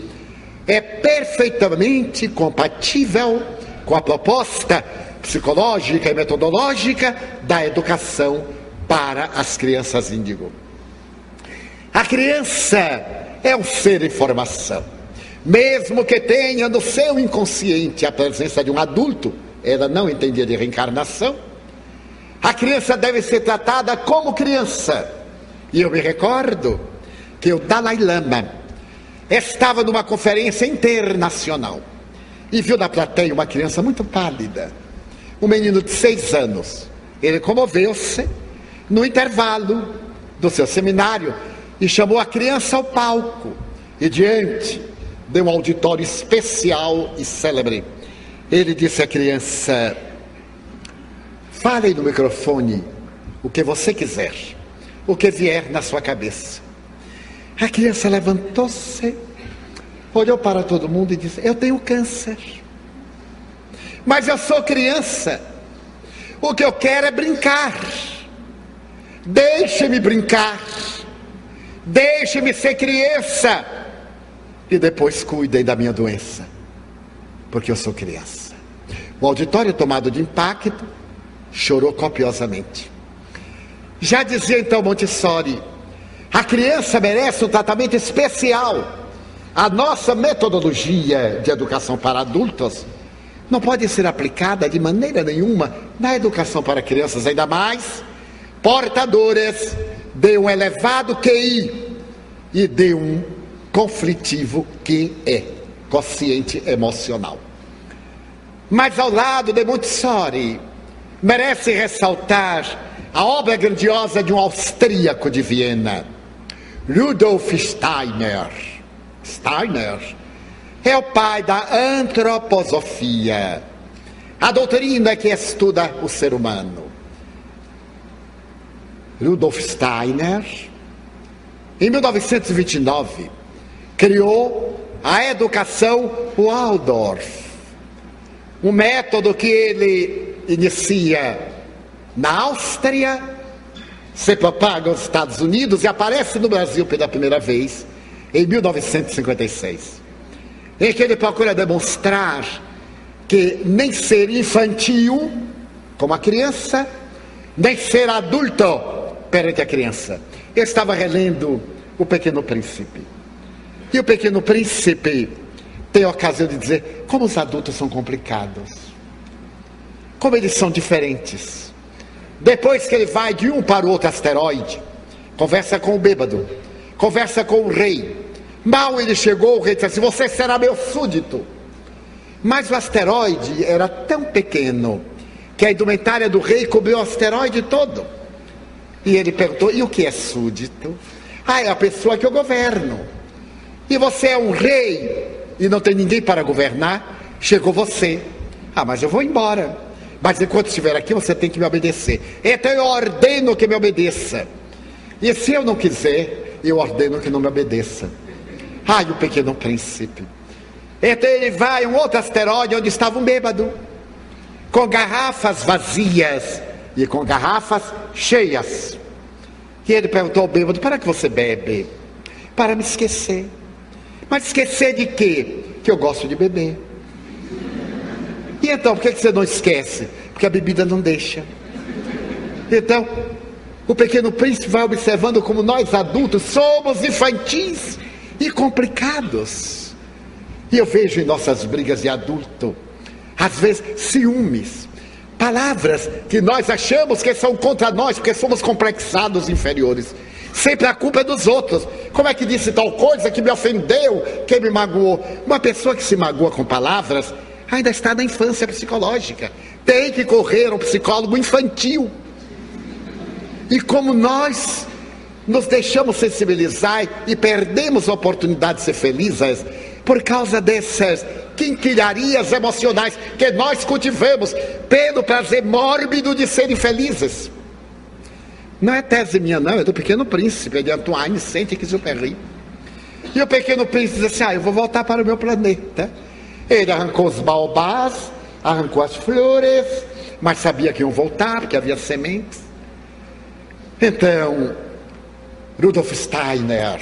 é perfeitamente compatível com a proposta psicológica e metodológica da educação para as crianças índigo. A criança é um ser em formação. Mesmo que tenha no seu inconsciente a presença de um adulto, ela não entendia de reencarnação, A criança deve ser tratada como criança. E eu me recordo que o Dalai Lama estava numa conferência internacional e viu na plateia uma criança muito pálida, um menino de 6 anos. Ele comoveu-se no intervalo do seu seminário e chamou a criança ao palco. E diante de um auditório especial e célebre, ele disse à criança: fale no microfone o que você quiser, o que vier na sua cabeça. A criança levantou-se, olhou para todo mundo e disse: eu tenho câncer, mas eu sou criança, o que eu quero é brincar, deixe-me brincar, deixe-me ser criança, e depois cuidem da minha doença, porque eu sou criança. O auditório, tomado de impacto, chorou copiosamente. Já dizia então Montessori: a criança merece um tratamento especial. A nossa metodologia de educação para adultos não pode ser aplicada de maneira nenhuma na educação para crianças, ainda mais portadoras de um elevado QI e de um conflitivo QE, quociente emocional. Mas ao lado de Montessori, merece ressaltar a obra grandiosa de um austríaco de Viena, Rudolf Steiner. Steiner é o pai da antroposofia, a doutrina que estuda o ser humano. Rudolf Steiner, em 1929, criou a educação Waldorf, um método que ele inicia na Áustria, se propaga aos Estados Unidos e aparece no Brasil pela primeira vez em 1956, em que ele procura demonstrar que nem ser infantil como a criança, nem ser adulto perante a criança. Eu estava relendo O Pequeno Príncipe, e o Pequeno Príncipe tem a ocasião de dizer como os adultos são complicados, como eles são diferentes. Depois que ele vai de um para o outro asteroide, conversa com o bêbado, conversa com o rei. Mal ele chegou, o rei disse assim: você será meu súdito. Mas o asteroide era tão pequeno que a indumentária do rei cobriu o asteroide todo. E ele perguntou: e o que é súdito? Ah, é a pessoa que eu governo. E você é um rei e não tem ninguém para governar, chegou você. Ah, mas eu vou embora. Mas enquanto estiver aqui, você tem que me obedecer. Então eu ordeno que me obedeça. E se eu não quiser, eu ordeno que não me obedeça. Ai, o Pequeno Príncipe. Então ele vai a um outro asteroide onde estava um bêbado, com garrafas vazias e com garrafas cheias. E ele perguntou ao bêbado: para que você bebe? Para me esquecer. Mas esquecer de quê? Que eu gosto de beber. E então, por que você não esquece? Porque a bebida não deixa. Então, o Pequeno Príncipe vai observando como nós adultos somos infantis e complicados. E eu vejo em nossas brigas de adulto, às vezes, ciúmes, palavras que nós achamos que são contra nós, porque somos complexados inferiores. Sempre a culpa é dos outros. Como é que disse tal coisa que me ofendeu, que me magoou? Uma pessoa que se magoa com palavras ainda está na infância psicológica. Tem que correr ao psicólogo infantil. E como nós nos deixamos sensibilizar e perdemos a oportunidade de ser felizes por causa dessas quinquilharias emocionais que nós cultivamos pelo prazer mórbido de serem felizes. Não é tese minha não, é do Pequeno Príncipe, é de Antoine Saint-Exupéry. E o Pequeno Príncipe diz assim: eu vou voltar para o meu planeta. Ele arrancou os baobás, arrancou as flores, mas sabia que iam voltar, porque havia sementes. Então, Rudolf Steiner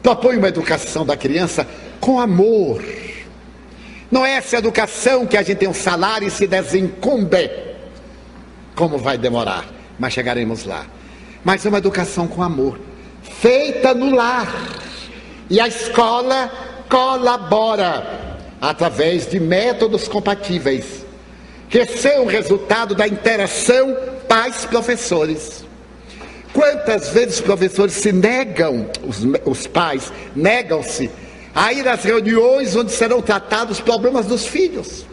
propõe uma educação da criança com amor. Não é essa educação que a gente tem um salário e se desincumbe. Como vai demorar, mas chegaremos lá. Mas é uma educação com amor, feita no lar. E a escola colabora através de métodos compatíveis, que são resultado da interação pais professores. Quantas vezes os professores se negam, os pais negam-se a ir às reuniões onde serão tratados os problemas dos filhos.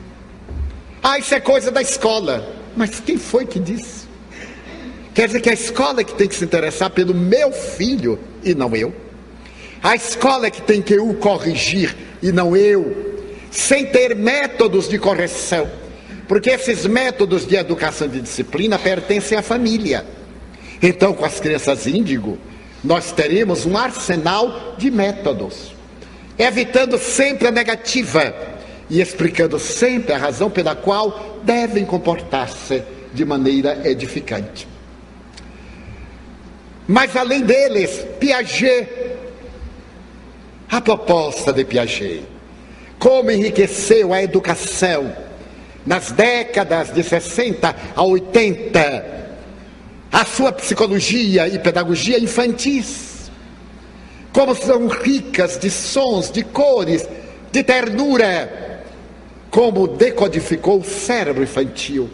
Isso é coisa da escola. Mas quem foi que disse? Quer dizer que a escola é que tem que se interessar pelo meu filho e não eu. A escola é que tem que o corrigir e não eu, sem ter métodos de correção, porque esses métodos de educação e de disciplina pertencem à família. Então, com as crianças índigo, nós teremos um arsenal de métodos, evitando sempre a negativa e explicando sempre a razão pela qual devem comportar-se de maneira edificante. Mas além deles, Piaget, a proposta de Piaget, como enriqueceu a educação nas décadas de 60 a 80, a sua psicologia e pedagogia infantis, como são ricas de sons, de cores, de ternura, como decodificou o cérebro infantil,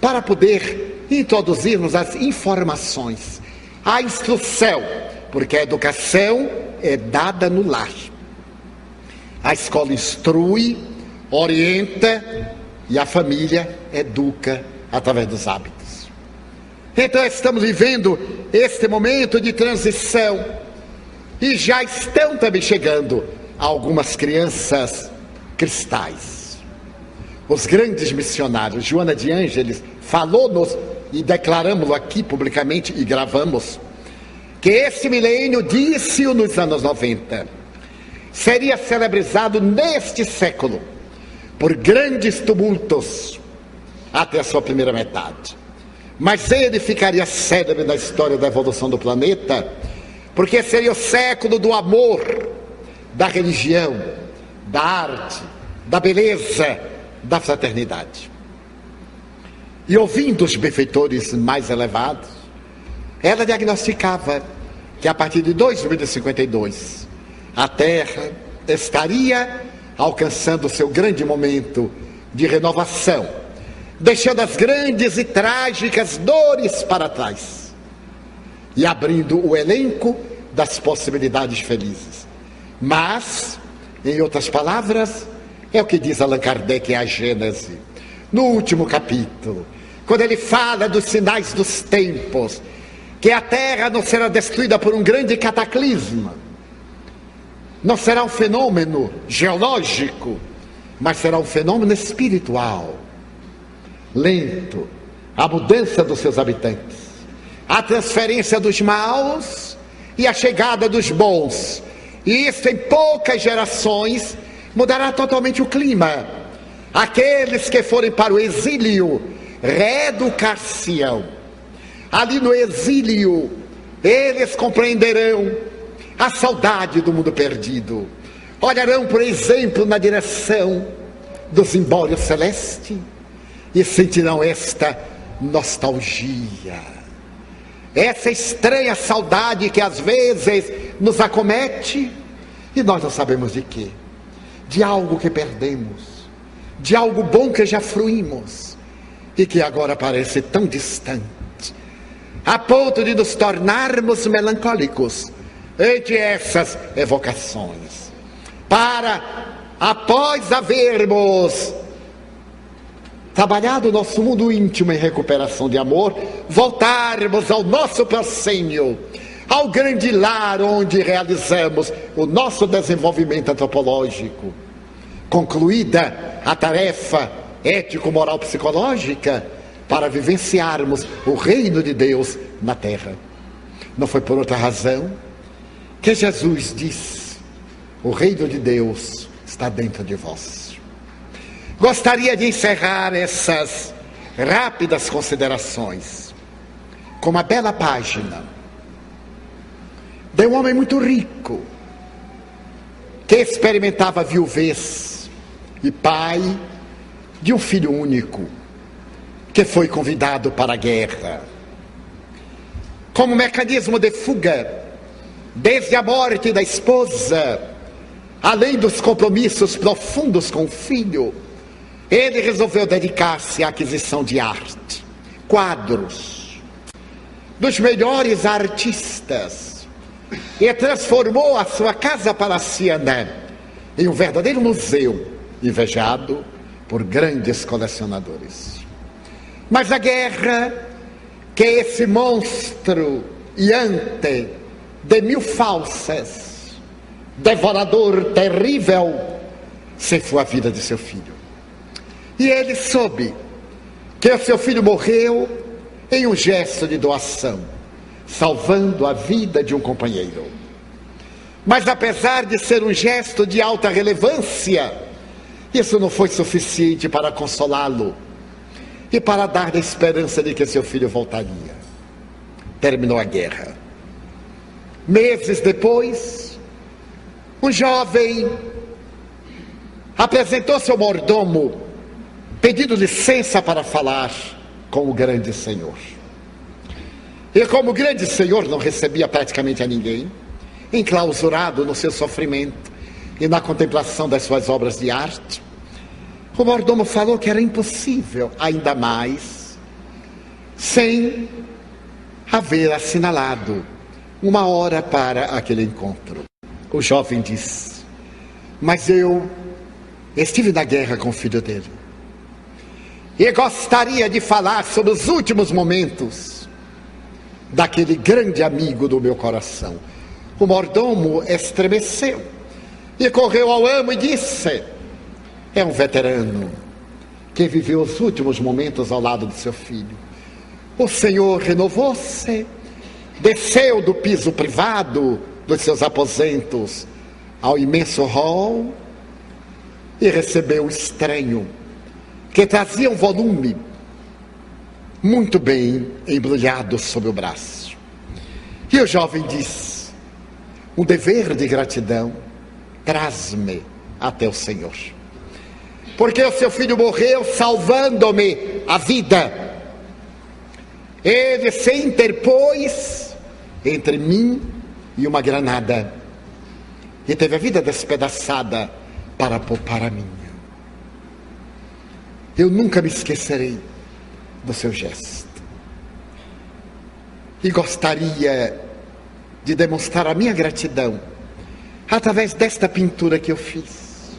para poder introduzir-nos as informações, a instrução, porque a educação é dada no lar. A escola instrui, orienta e a família educa através dos hábitos. Então estamos vivendo este momento de transição e já estão também chegando algumas crianças cristais. Os grandes missionários, Joana de Ângeles, falou-nos e declaramos-lo aqui publicamente e gravamos, que esse milênio, disse-o nos anos 90, seria celebrizado neste século por grandes tumultos até a sua primeira metade. Mas ele ficaria célebre na história da evolução do planeta, porque seria o século do amor, da religião, da arte, da beleza, da fraternidade. E ouvindo os benfeitores mais elevados, ela diagnosticava que a partir de 2052, a Terra estaria alcançando o seu grande momento de renovação, deixando as grandes e trágicas dores para trás e abrindo o elenco das possibilidades felizes. Mas, em outras palavras, é o que diz Allan Kardec em A Gênese, no último capítulo, quando ele fala dos sinais dos tempos, que a Terra não será destruída por um grande cataclisma, não será um fenômeno geológico, mas será um fenômeno espiritual, lento, a mudança dos seus habitantes, a transferência dos maus e a chegada dos bons. E isso em poucas gerações mudará totalmente o clima. Aqueles que forem para o exílio reeducar-se-ão. Ali no exílio eles compreenderão a saudade do mundo perdido. Olharão, por exemplo, na direção do zimbório celeste e sentirão esta nostalgia, essa estranha saudade que às vezes nos acomete e nós não sabemos de quê, de algo que perdemos, de algo bom que já fruímos e que agora parece tão distante, a ponto de nos tornarmos melancólicos ante essas evocações, para, após havermos trabalhado o nosso mundo íntimo em recuperação de amor, voltarmos ao nosso proscênio, ao grande lar onde realizamos o nosso desenvolvimento antropológico. Concluída a tarefa ético-moral psicológica, para vivenciarmos o reino de Deus na terra. Não foi por outra razão que Jesus disse: o reino de Deus está dentro de vós. Gostaria de encerrar essas rápidas considerações com uma bela página de um homem muito rico, que experimentava a viuvez e pai de um filho único, que foi convidado para a guerra. Como mecanismo de fuga, desde a morte da esposa, além dos compromissos profundos com o filho, ele resolveu dedicar-se à aquisição de arte, quadros dos melhores artistas e transformou a sua casa palaciana em um verdadeiro museu, invejado por grandes colecionadores. Mas a guerra, que é esse monstro iante de mil falsas, devorador terrível, ceifou a vida de seu filho. E ele soube que o seu filho morreu em um gesto de doação, salvando a vida de um companheiro. Mas apesar de ser um gesto de alta relevância, isso não foi suficiente para consolá-lo e para dar a esperança de que seu filho voltaria. Terminou a guerra. Meses depois, um jovem apresentou-se ao mordomo, pedindo licença para falar com o grande senhor. E como o grande senhor não recebia praticamente a ninguém, enclausurado no seu sofrimento e na contemplação das suas obras de arte, o mordomo falou que era impossível, ainda mais, sem haver assinalado uma hora para aquele encontro. O jovem disse: mas eu estive na guerra com o filho dele e gostaria de falar sobre os últimos momentos daquele grande amigo do meu coração. O mordomo estremeceu e correu ao amo e disse: é um veterano que viveu os últimos momentos ao lado do seu filho. O senhor renovou-se, desceu do piso privado dos seus aposentos ao imenso hall e recebeu o estranho, que trazia um volume muito bem embrulhado sob o braço. E o jovem disse: um dever de gratidão traz-me até o Senhor, porque o seu filho morreu salvando-me a vida. Ele se interpôs entre mim e uma granada e teve a vida despedaçada para poupar a minha. Eu nunca me esquecerei do seu gesto e gostaria de demonstrar a minha gratidão através desta pintura que eu fiz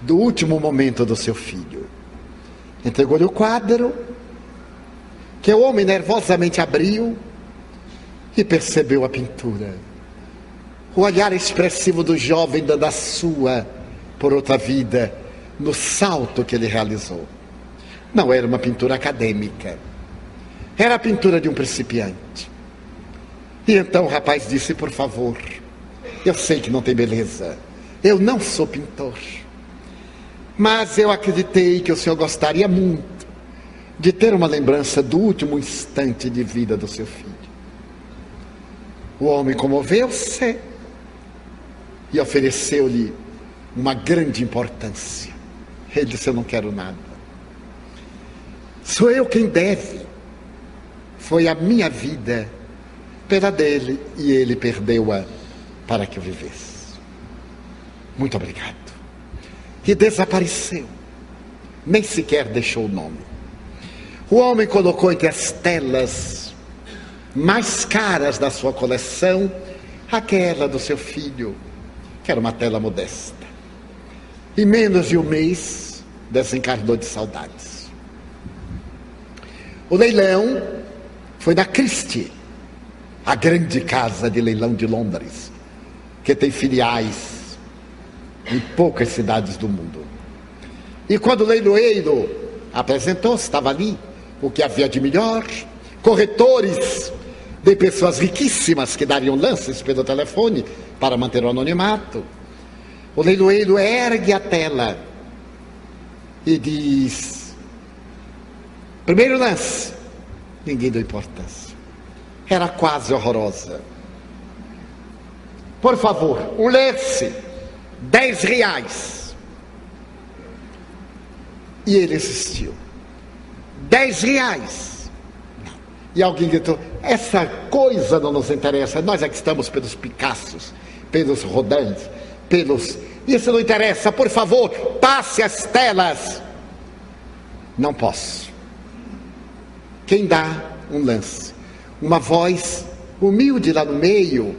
do último momento do seu filho. Entregou-lhe o quadro, que o homem nervosamente abriu e percebeu a pintura. O olhar expressivo do jovem dando a sua por outra vida no salto que ele realizou. Não era uma pintura acadêmica, era a pintura de um principiante. E então o rapaz disse: por favor, eu sei que não tem beleza, eu não sou pintor, mas eu acreditei que o senhor gostaria muito de ter uma lembrança do último instante de vida do seu filho. O homem comoveu-se e ofereceu-lhe uma grande importância. Ele disse: eu não quero nada, sou eu quem deve. Foi a minha vida pela dele e ele perdeu-a para que eu vivesse. Muito obrigado. E desapareceu, nem sequer deixou o nome. O homem colocou entre as telas mais caras da sua coleção aquela do seu filho, que era uma tela modesta. Em menos de um mês desencarnou de saudades. O leilão foi na Christie, a grande casa de leilão de Londres, que tem filiais em poucas cidades do mundo. E quando o leiloeiro apresentou-se, estava ali o que havia de melhor, corretores de pessoas riquíssimas que dariam lances pelo telefone para manter o anonimato. O leiloeiro ergue a tela e diz: primeiro lance. Ninguém deu importância, era quase horrorosa. Por favor, um lance, R$10. E ele insistiu: R$10. E alguém gritou: essa coisa não nos interessa, nós é que estamos pelos Picassos, pelos Rodins, pelos... Isso não interessa, por favor, passe as telas. Não posso. quem dá um lance. Uma voz humilde lá no meio,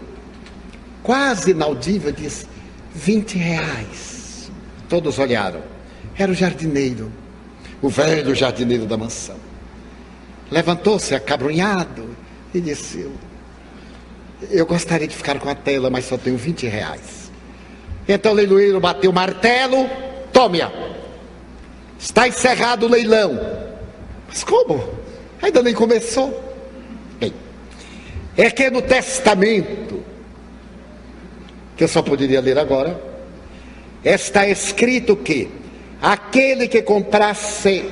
quase inaudível, diz: R$20. Todos olharam. Era o jardineiro, o velho jardineiro da mansão. Levantou-se acabrunhado e disse: eu gostaria de ficar com a tela, mas só tenho R$20. Então o leiloeiro bateu o martelo: tome-a, está encerrado o leilão. Mas como? Ainda nem começou. Bem, é que no testamento, que eu só poderia ler agora, está escrito que aquele que comprasse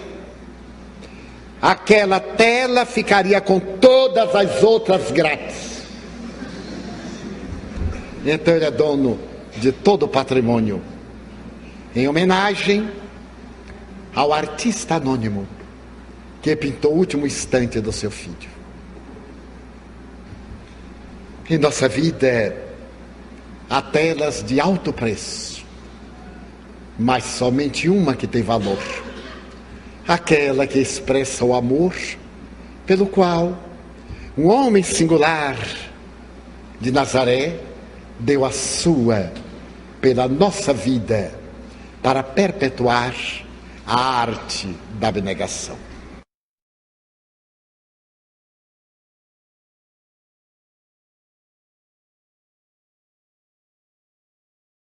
aquela tela ficaria com todas as outras grátis. Então ele é dono de todo o patrimônio, em homenagem ao artista anônimo que pintou o último instante do seu filho. Em nossa vida há telas de alto preço, mas somente uma que tem valor: aquela que expressa o amor pelo qual um homem singular de Nazaré deu a sua pela nossa vida para perpetuar a arte da abnegação.